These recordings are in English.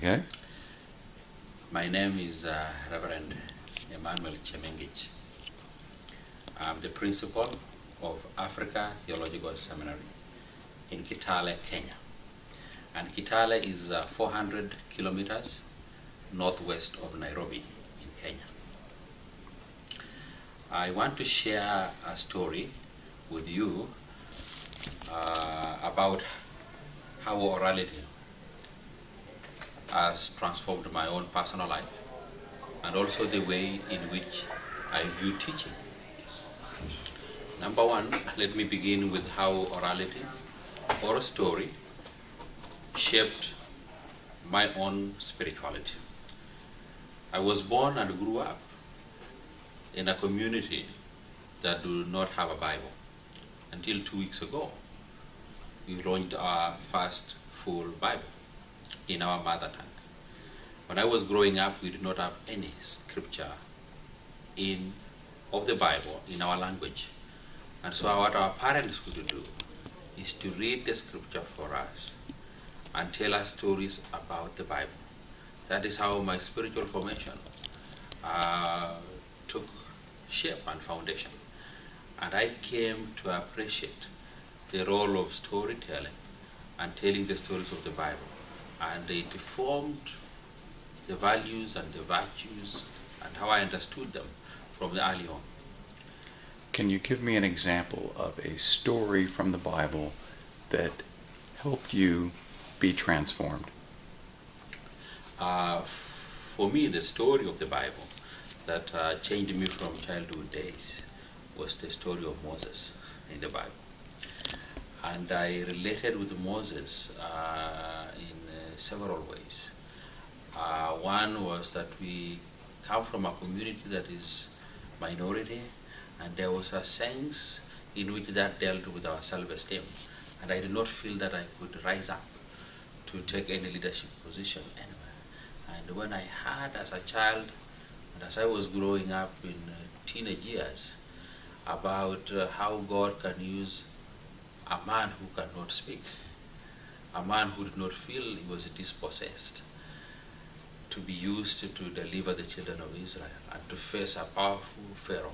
Okay. My name is Reverend Emmanuel Chemengich. I'm the principal of Africa Theological Seminary in Kitale, Kenya. And Kitale is 400 kilometers northwest of Nairobi in Kenya. I want to share a story with you about how orality has transformed my own personal life and also the way in which I view teaching. Number one, let me begin with how orality or a story shaped my own spirituality. I was born and grew up in a community that do not have a Bible. Until 2 weeks ago, we launched our first full Bible in our mother tongue. When I was growing up, we did not have any scripture of the Bible in our language. And so what our parents would do is to read the scripture for us and tell us stories about the Bible. That is how my spiritual formation took shape and foundation. And I came to appreciate the role of storytelling and telling the stories of the Bible. And it formed the values and the virtues and how I understood them from the early on. Can you give me an example of a story from the Bible that helped you be transformed? For me, the story of the Bible that changed me from childhood days was the story of Moses in the Bible. And I related with Moses in several ways. One was that we come from a community that is minority, and there was a sense in which that dealt with our self-esteem. And I did not feel that I could rise up to take any leadership position anywhere. And when I heard as a child, and as I was growing up in teenage years, about how God can use a man who cannot speak, a man who did not feel he was dispossessed, to be used to deliver the children of Israel and to face a powerful Pharaoh,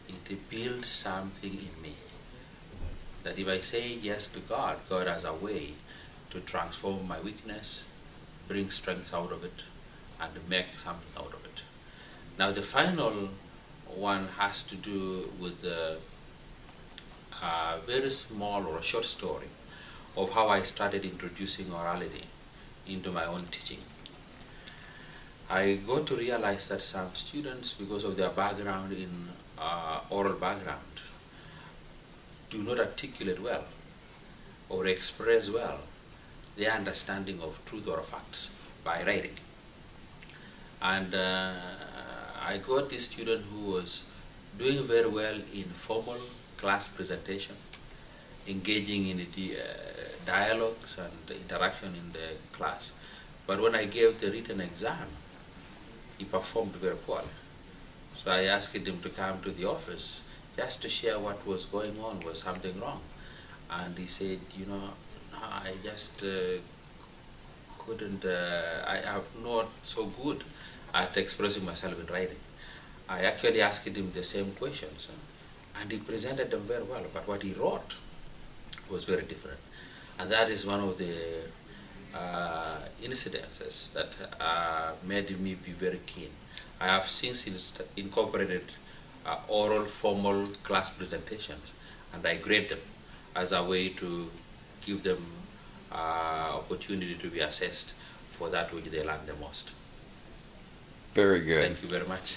it built something in me that if I say yes to God, God has a way to transform my weakness, bring strength out of it, and make something out of it. Now the final one has to do with a very small or a short story of how I started introducing orality into my own teaching. I got to realize that some students, because of their background in oral background, do not articulate well or express well their understanding of truth or facts by writing. And I got this student who was doing very well in formal class presentation, engaging in the dialogues and interaction in the class. But when I gave the written exam, he performed very poorly. So I asked him to come to the office just to share what was going on, was something wrong. And he said, no, I just couldn't, I am not so good at expressing myself in writing. I actually asked him the same questions, and he presented them very well, but what he wrote was very different. And that is one of the incidences that made me be very keen. I have since incorporated oral formal class presentations, and I grade them as a way to give them opportunity to be assessed for that which they learn the most. Very good. Thank you very much.